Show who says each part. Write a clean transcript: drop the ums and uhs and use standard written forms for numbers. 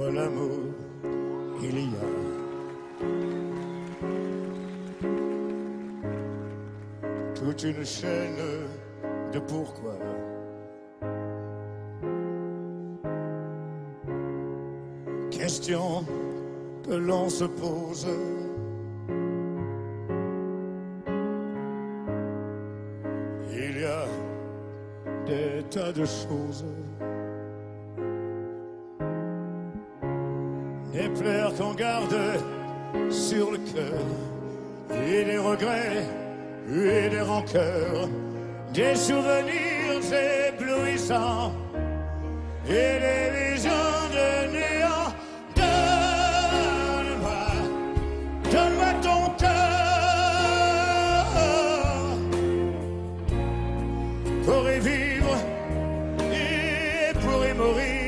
Speaker 1: contre l'amour, il y a toute une chaîne de pourquoi. Question que l'on se pose. Il y a des tas de choses, des pleurs qu'on garde sur le cœur, et des regrets et des rancœurs, des souvenirs éblouissants et des visions de néant. Donne-moi ton cœur pour y vivre et pour y mourir.